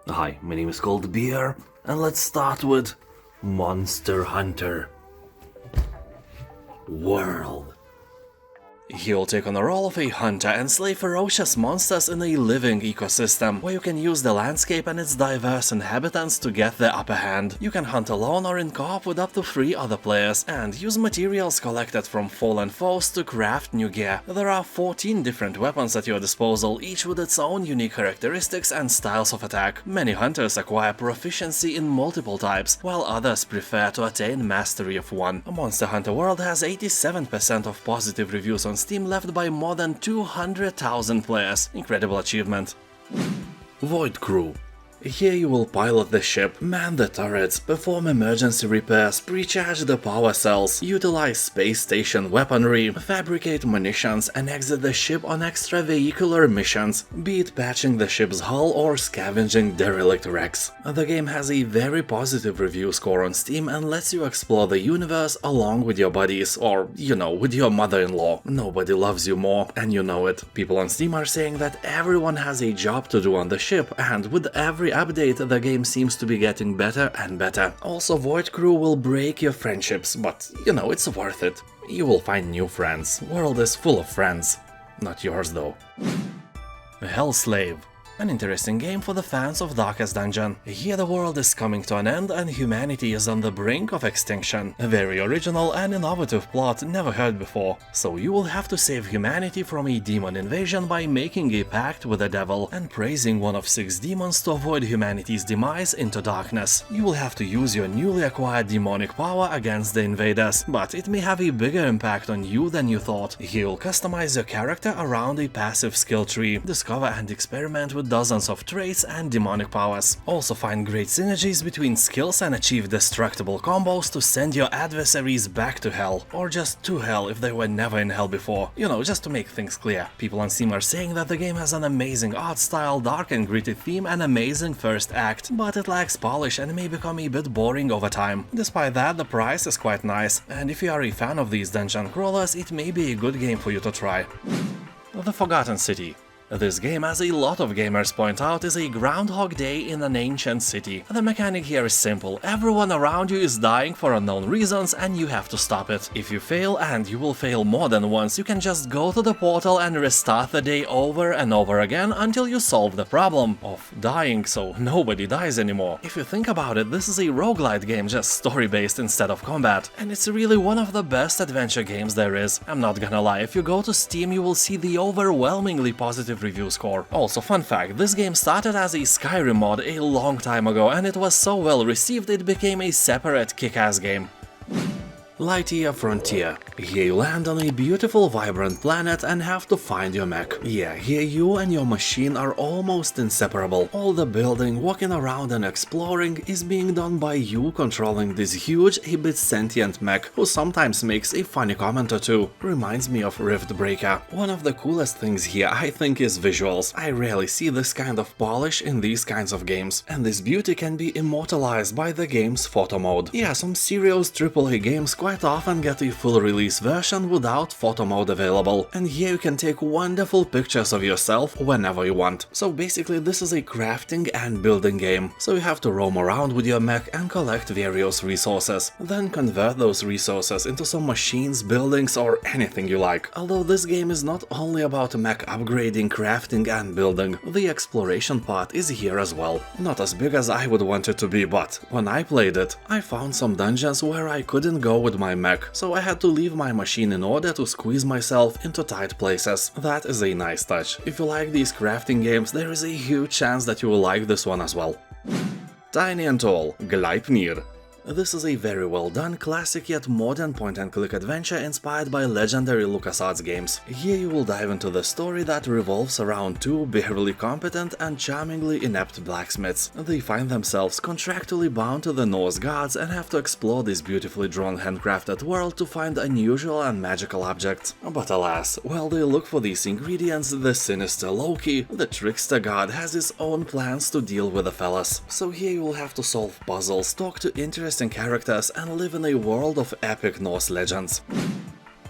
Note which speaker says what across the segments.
Speaker 1: Hi, my name is Beer, and let's start with Monster Hunter World. You'll take on the role of a hunter and slay ferocious monsters in a living ecosystem, where you can use the landscape and its diverse inhabitants to get the upper hand. You can hunt alone or in co-op with up to 3 other players, and use materials collected from fallen foes to craft new gear. There are 14 different weapons at your disposal, each with its own unique characteristics and styles of attack. Many hunters acquire proficiency in multiple types, while others prefer to attain mastery of one. Monster Hunter World has 87% of positive reviews on Steam, left by more than 200,000 players. Incredible achievement. Void Crew. Here you will pilot the ship, man the turrets, perform emergency repairs, precharge the power cells, utilize space station weaponry, fabricate munitions, and exit the ship on extravehicular missions, be it patching the ship's hull or scavenging derelict wrecks. The game has a very positive review score on Steam and lets you explore the universe along with your buddies, or, you know, with your mother-in-law. Nobody loves you more, and you know it. People on Steam are saying that everyone has a job to do on the ship, and with every update, the game seems to be getting better and better. Also, Void Crew will break your friendships, but, you know, it's worth it. You will find new friends. World is full of friends. Not yours, though. Hellslave. An interesting game for the fans of Darkest Dungeon. Here the world is coming to an end and humanity is on the brink of extinction. A very original and innovative plot never heard before. So you will have to save humanity from a demon invasion by making a pact with the devil and praising one of 6 demons to avoid humanity's demise into darkness. You will have to use your newly acquired demonic power against the invaders, but it may have a bigger impact on you than you thought. You'll customize your character around a passive skill tree, discover and experiment with dozens of traits and demonic powers. Also find great synergies between skills and achieve destructible combos to send your adversaries back to hell, or just to hell if they were never in hell before. You know, just to make things clear. People on Steam are saying that the game has an amazing art style, dark and gritty theme, and amazing first act, but it lacks polish and may become a bit boring over time. Despite that, the price is quite nice, and if you are a fan of these dungeon crawlers, it may be a good game for you to try. The Forgotten City. This game, as a lot of gamers point out, is a Groundhog Day in an ancient city. The mechanic here is simple. Everyone around you is dying for unknown reasons and you have to stop it. If you fail, and you will fail more than once, you can just go to the portal and restart the day over and over again until you solve the problem of dying so nobody dies anymore. If you think about it, this is a roguelite game, just story-based instead of combat. And it's really one of the best adventure games there is. I'm not gonna lie, if you go to Steam you will see the overwhelmingly positive review score. Also, fun fact, this game started as a Skyrim mod a long time ago and it was so well received it became a separate kick-ass game. Lightyear Frontier. Here you land on a beautiful, vibrant planet and have to find your mech. Yeah, here you and your machine are almost inseparable. All the building, walking around and exploring is being done by you controlling this huge, a bit sentient mech, who sometimes makes a funny comment or two. Reminds me of Riftbreaker. One of the coolest things here, I think, is visuals. I rarely see this kind of polish in these kinds of games, and this beauty can be immortalized by the game's photo mode. Yeah, some serious AAA games quite often get a full release version without photo mode available, and here you can take wonderful pictures of yourself whenever you want. So basically this is a crafting and building game, so you have to roam around with your mech and collect various resources, then convert those resources into some machines, buildings, or anything you like. Although this game is not only about mech upgrading, crafting and building, the exploration part is here as well. Not as big as I would want it to be, but when I played it, I found some dungeons where I couldn't go with my mech, so I had to leave my machine in order to squeeze myself into tight places. That is a nice touch. If you like these crafting games, there is a huge chance that you will like this one as well. Tiny and Tall, Gleipnir. This is a very well done, classic yet modern point-and-click adventure inspired by legendary LucasArts games. Here you will dive into the story that revolves around 2 barely competent and charmingly inept blacksmiths. They find themselves contractually bound to the Norse gods and have to explore this beautifully drawn handcrafted world to find unusual and magical objects. But alas, while they look for these ingredients, the sinister Loki, the trickster god, has his own plans to deal with the fellas. So here you will have to solve puzzles, talk to interesting characters and live in a world of epic Norse legends.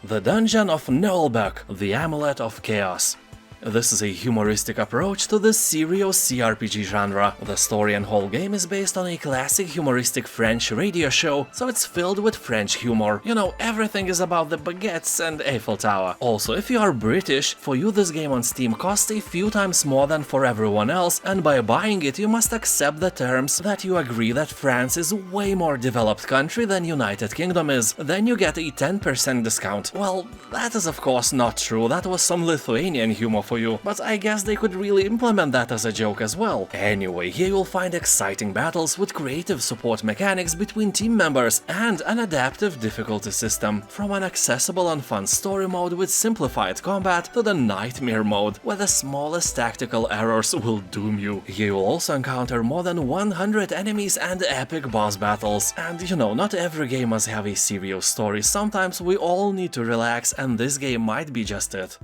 Speaker 1: The Dungeon of Naheulbeuk, the Amulet of Chaos. This is a humoristic approach to the serious CRPG genre. The story and whole game is based on a classic humoristic French radio show, so it's filled with French humor. You know, everything is about the baguettes and Eiffel Tower. Also, if you are British, for you this game on Steam costs a few times more than for everyone else, and by buying it you must accept the terms that you agree that France is a way more developed country than United Kingdom is. Then you get a 10% discount. Well, that is of course not true, that was some Lithuanian humor for you, but I guess they could really implement that as a joke as well. Anyway, here you'll find exciting battles with creative support mechanics between team members and an adaptive difficulty system, from an accessible and fun story mode with simplified combat to the nightmare mode, where the smallest tactical errors will doom you. Here you'll also encounter more than 100 enemies and epic boss battles. And you know, not every game must have a serious story, sometimes we all need to relax, and this game might be just it.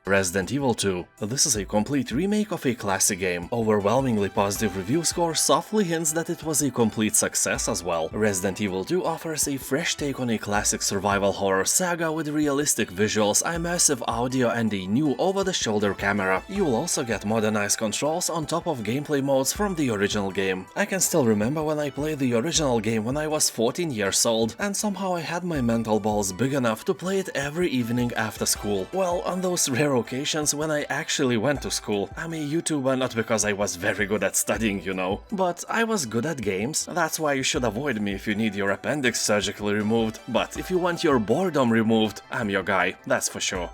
Speaker 1: Resident Evil 2. This is a complete remake of a classic game. Overwhelmingly positive review score softly hints that it was a complete success as well. Resident Evil 2 offers a fresh take on a classic survival horror saga with realistic visuals, immersive audio and a new over-the-shoulder camera. You will also get modernized controls on top of gameplay modes from the original game. I can still remember when I played the original game when I was 14 years old, and somehow I had my mental balls big enough to play it every evening after school. Well, on those rare occasions when I actually went to school. I'm a YouTuber not because I was very good at studying, you know, but I was good at games. That's why you should avoid me if you need your appendix surgically removed, but if you want your boredom removed, I'm your guy, that's for sure.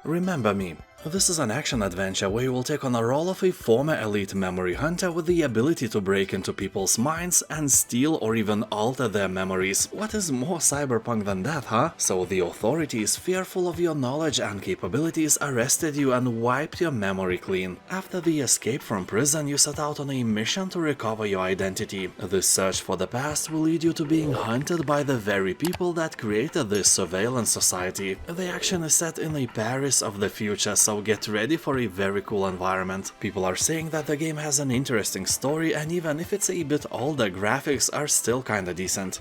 Speaker 1: Remember Me. This is an action-adventure where you will take on the role of a former elite memory hunter with the ability to break into people's minds and steal or even alter their memories. What is more cyberpunk than that, huh? So the authorities, fearful of your knowledge and capabilities, arrested you and wiped your memory clean. After the escape from prison, you set out on a mission to recover your identity. This search for the past will lead you to being hunted by the very people that created this surveillance society. The action is set in a Paris of the future, so get ready for a very cool environment. People are saying that the game has an interesting story, and even if it's a bit older, graphics are still kinda decent.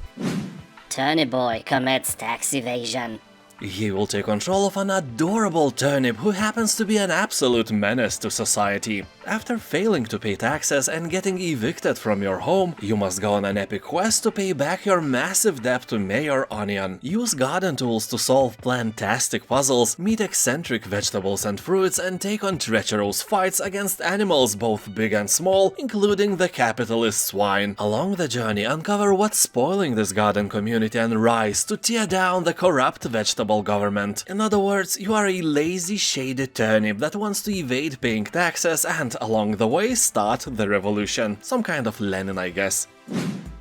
Speaker 2: Turnip boy commits tax evasion.
Speaker 1: He will take control of an adorable turnip who happens to be an absolute menace to society. After failing to pay taxes and getting evicted from your home, you must go on an epic quest to pay back your massive debt to Mayor Onion. Use garden tools to solve plantastic puzzles, meet eccentric vegetables and fruits, and take on treacherous fights against animals both big and small, including the capitalist swine. Along the journey, uncover what's spoiling this garden community and rise to tear down the corrupt vegetable government. In other words, you are a lazy, shaded turnip that wants to evade paying taxes and, along the way, start the revolution. Some kind of Lenin, I guess.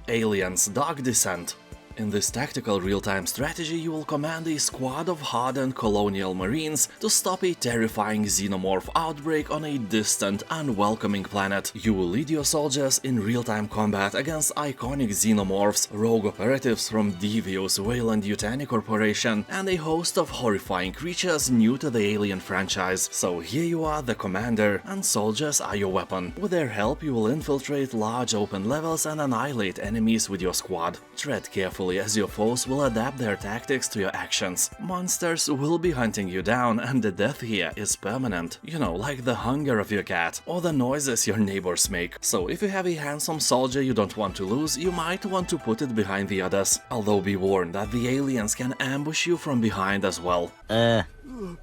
Speaker 1: Aliens: Dark Descent. In this tactical real-time strategy, you will command a squad of hardened colonial marines to stop a terrifying xenomorph outbreak on a distant, unwelcoming planet. You will lead your soldiers in real-time combat against iconic xenomorphs, rogue operatives from devious Weyland-Yutani Corporation, and a host of horrifying creatures new to the Alien franchise. So here you are, the commander, and soldiers are your weapon. With their help, you will infiltrate large open levels and annihilate enemies with your squad. Tread carefully, as your foes will adapt their tactics to your actions. Monsters will be hunting you down, and the death here is permanent. You know, like the hunger of your cat, or the noises your neighbors make. So if you have a handsome soldier you don't want to lose, you might want to put it behind the others. Although be warned that the aliens can ambush you from behind as well.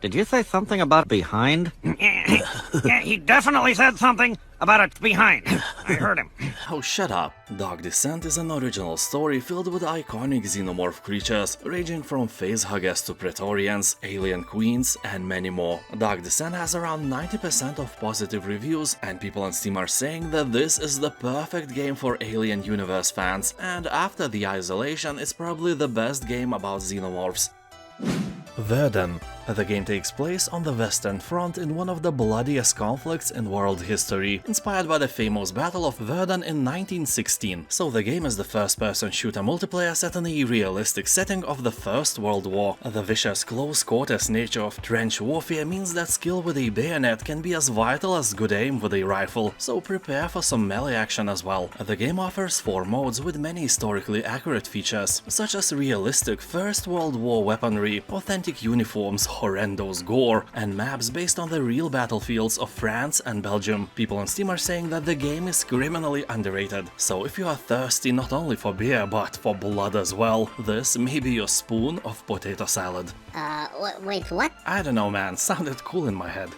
Speaker 3: Did you say something about behind?
Speaker 4: Yeah, he definitely said something about it behind. I heard him.
Speaker 1: Oh, shut up. Dark Descent is an original story filled with iconic xenomorph creatures, ranging from facehuggers to Praetorians, alien queens, and many more. Dark Descent has around 90% of positive reviews, and people on Steam are saying that this is the perfect game for Alien Universe fans, and after the Isolation, it's probably the best game about xenomorphs. Verdun. The game takes place on the Western Front in one of the bloodiest conflicts in world history, inspired by the famous Battle of Verdun in 1916. So the game is the first-person shooter multiplayer set in a realistic setting of the First World War. The vicious close-quarters nature of trench warfare means that skill with a bayonet can be as vital as good aim with a rifle, so prepare for some melee action as well. The game offers 4 modes with many historically accurate features, such as realistic First World War weaponry, authentic uniforms, horrendous gore, and maps based on the real battlefields of France and Belgium. People on Steam are saying that the game is criminally underrated, so if you are thirsty not only for beer but for blood as well, this may be your spoon of potato salad.
Speaker 2: Wait, what?
Speaker 1: I don't know, man, sounded cool in my head.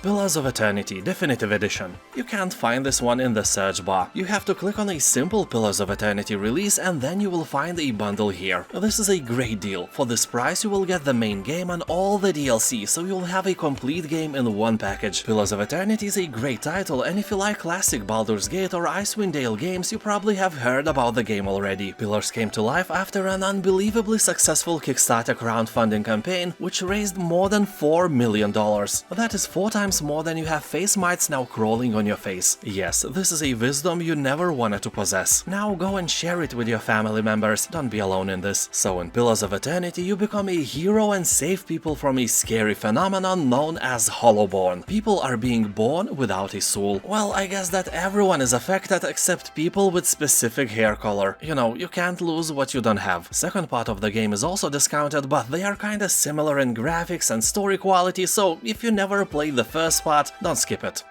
Speaker 1: Pillars of Eternity Definitive Edition. You can't find this one in the search bar. You have to click on a simple Pillars of Eternity release and then you will find a bundle here. This is a great deal. For this price you will get the main game and all the DLC, so you'll have a complete game in one package. Pillars of Eternity is a great title, and if you like classic Baldur's Gate or Icewind Dale games, you probably have heard about the game already. Pillars came to life after an unbelievably successful Kickstarter crowdfunding campaign, which raised more than $4 million. That is 4 times more than you have face mites now crawling on your face. Yes, this is a wisdom you never wanted to possess. Now go and share it with your family members, don't be alone in this. So in Pillars of Eternity you become a hero and save people from a scary phenomenon known as Hollowborn. People are being born without a soul. Well, I guess that everyone is affected except people with specific hair color. You know, you can't lose what you don't have. Second part of the game is also discounted, but they are kinda similar in graphics and story quality, so if you never played the first part, don't skip it.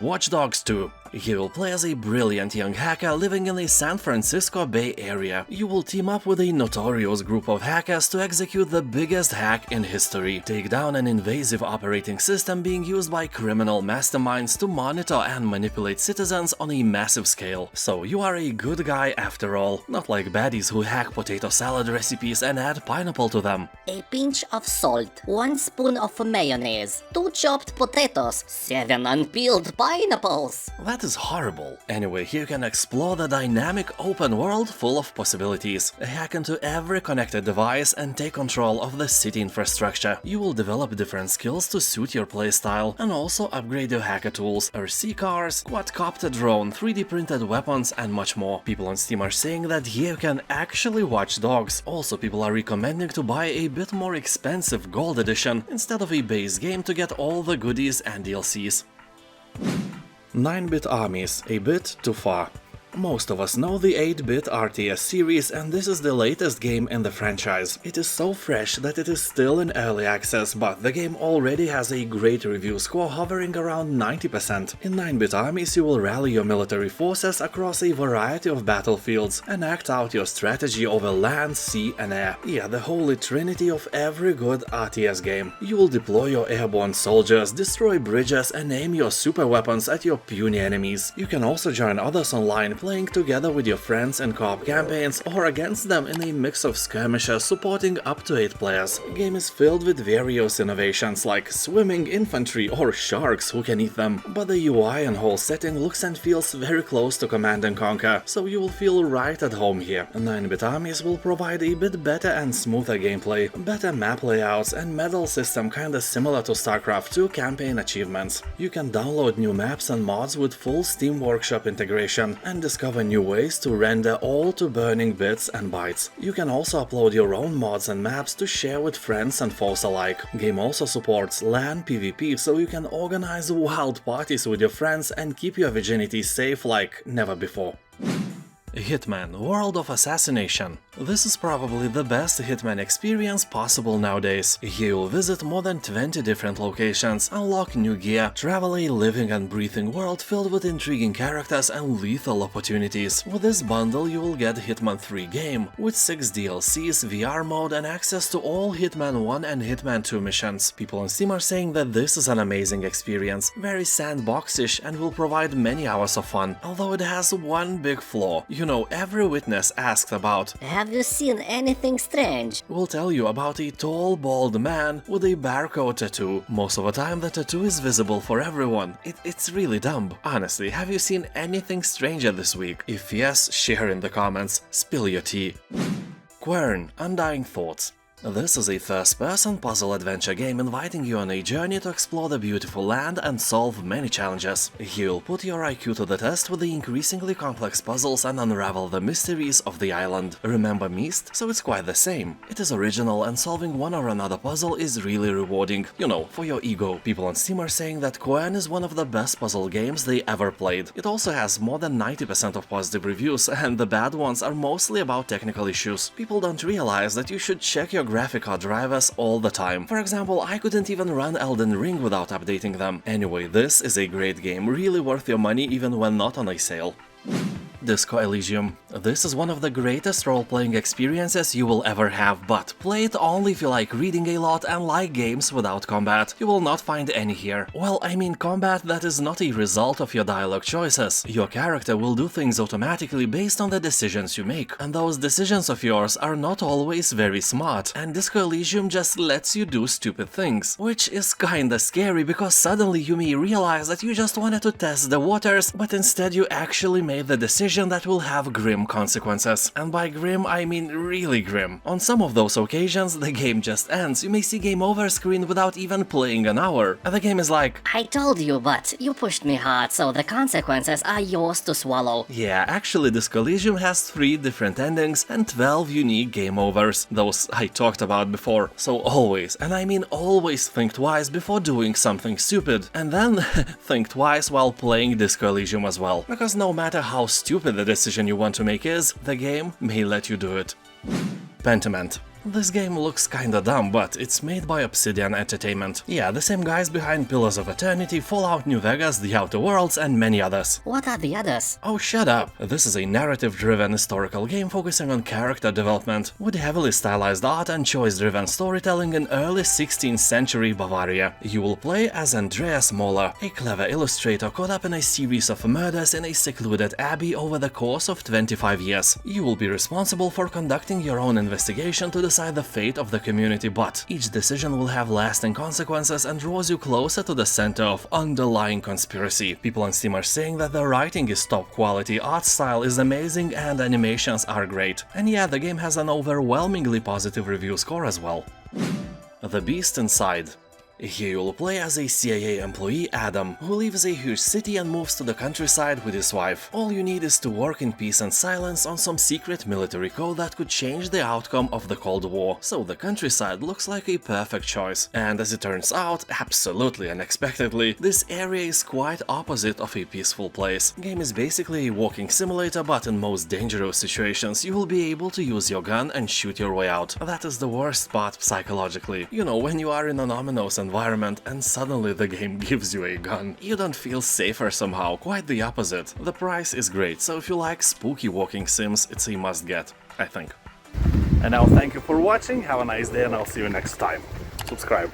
Speaker 1: Watch Dogs 2. You will play as a brilliant young hacker living in the San Francisco Bay Area. You will team up with a notorious group of hackers to execute the biggest hack in history. Take down an invasive operating system being used by criminal masterminds to monitor and manipulate citizens on a massive scale. So you are a good guy after all, not like baddies who hack potato salad recipes and add pineapple to them.
Speaker 2: A pinch of salt, 1 spoon of mayonnaise, 2 chopped potatoes, 7 unpeeled pineapples.
Speaker 1: That is horrible. Anyway, here you can explore the dynamic open world full of possibilities. Hack into every connected device and take control of the city infrastructure. You will develop different skills to suit your playstyle and also upgrade your hacker tools, RC cars, quadcopter drone, 3D printed weapons and much more. People on Steam are saying that here you can actually watch dogs. Also, people are recommending to buy a bit more expensive gold edition instead of a base game to get all the goodies and DLCs. 9-bit Armies, a bit too far. Most of us know the 8-bit RTS series, and this is the latest game in the franchise. It is so fresh that it is still in early access, but the game already has a great review score hovering around 90%. In 9-bit Armies you will rally your military forces across a variety of battlefields and act out your strategy over land, sea and air. Yeah, the holy trinity of every good RTS game. You will deploy your airborne soldiers, destroy bridges and aim your super weapons at your puny enemies. You can also join others online, playing together with your friends in co-op campaigns or against them in a mix of skirmishes supporting up to 8 players. The game is filled with various innovations like swimming infantry or sharks who can eat them, but the UI and whole setting looks and feels very close to Command & Conquer, so you will feel right at home here. 9-bit Armies will provide a bit better and smoother gameplay, better map layouts and medal system kinda similar to StarCraft 2 campaign achievements. You can download new maps and mods with full Steam Workshop integration and discover new ways to render all to burning bits and bytes. You can also upload your own mods and maps to share with friends and foes alike. Game also supports LAN PvP, so you can organize wild parties with your friends and keep your virginity safe like never before. Hitman World of Assassination. This is probably the best Hitman experience possible nowadays. Here you'll visit more than 20 different locations, unlock new gear, travel a living and breathing world filled with intriguing characters and lethal opportunities. With this bundle you will get Hitman 3 game, with 6 DLCs, VR mode and access to all Hitman 1 and Hitman 2 missions. People on Steam are saying that this is an amazing experience, very sandboxish and will provide many hours of fun, although it has one big flaw. You know, every witness asked about
Speaker 2: Have you seen anything strange?
Speaker 1: We'll tell you about a tall, bald man with a barcode tattoo. Most of the time the tattoo is visible for everyone. It's really dumb. Honestly, have you seen anything stranger this week? If yes, share in the comments. Spill your tea. Quern, Undying Thoughts. This is a first-person puzzle-adventure game inviting you on a journey to explore the beautiful land and solve many challenges. You'll put your IQ to the test with the increasingly complex puzzles and unravel the mysteries of the island. Remember Myst? So it's quite the same. It is original and solving one or another puzzle is really rewarding, you know, for your ego. People on Steam are saying that Quern is one of the best puzzle games they ever played. It also has more than 90% of positive reviews, and the bad ones are mostly about technical issues. People don't realize that you should check your graphic card drivers all the time. For example, I couldn't even run Elden Ring without updating them. Anyway, this is a great game, really worth your money even when not on a sale. Disco Elysium. This is one of the greatest role-playing experiences you will ever have, but play it only if you like reading a lot and like games without combat. You will not find any here. Well, I mean combat that is not a result of your dialogue choices. Your character will do things automatically based on the decisions you make, and those decisions of yours are not always very smart, and Disco Elysium just lets you do stupid things, which is kinda scary because suddenly you may realize that you just wanted to test the waters, but instead you actually made the decision that will have grim consequences. And by grim, I mean really grim. On some of those occasions, the game just ends. You may see game over screen without even playing an hour. And the game is like,
Speaker 2: I told you, but you pushed me hard, so the consequences are yours to swallow.
Speaker 1: yeah, actually Disco Elysium has 3 different endings and 12 unique game overs. Those I talked about before. So always, and I mean always, think twice before doing something stupid. And then think twice while playing Disco Elysium as well. Because no matter how stupid the decision you want to make is, the game may let you do it. Pentiment. This game looks kinda dumb, but it's made by Obsidian Entertainment. Yeah, the same guys behind Pillars of Eternity, Fallout New Vegas, The Outer Worlds, and many others.
Speaker 2: What are the others?
Speaker 1: Oh, shut up! This is a narrative-driven historical game focusing on character development, with heavily stylized art and choice-driven storytelling in early 16th century Bavaria. You will play as Andreas Moller, a clever illustrator caught up in a series of murders in a secluded abbey over the course of 25 years. You will be responsible for conducting your own investigation to decide the fate of the community, but each decision will have lasting consequences and draws you closer to the center of underlying conspiracy. People on Steam are saying that the writing is top quality, art style is amazing, and animations are great. And yeah, the game has an overwhelmingly positive review score as well. The Beast Inside. Here you'll play as a CIA employee, Adam, who leaves a huge city and moves to the countryside with his wife. All you need is to work in peace and silence on some secret military code that could change the outcome of the Cold War. So the countryside looks like a perfect choice. And as it turns out, absolutely unexpectedly, this area is quite opposite of a peaceful place. The game is basically a walking simulator, but in most dangerous situations you will be able to use your gun and shoot your way out. That is the worst part psychologically. You know, when you are in an ominous environment and suddenly the game gives you a gun, you don't feel safer somehow, quite the opposite. The price is great, so if you like spooky walking sims, it's a must get, I think. And now thank you for watching, have a nice day and I'll see you next time. Subscribe.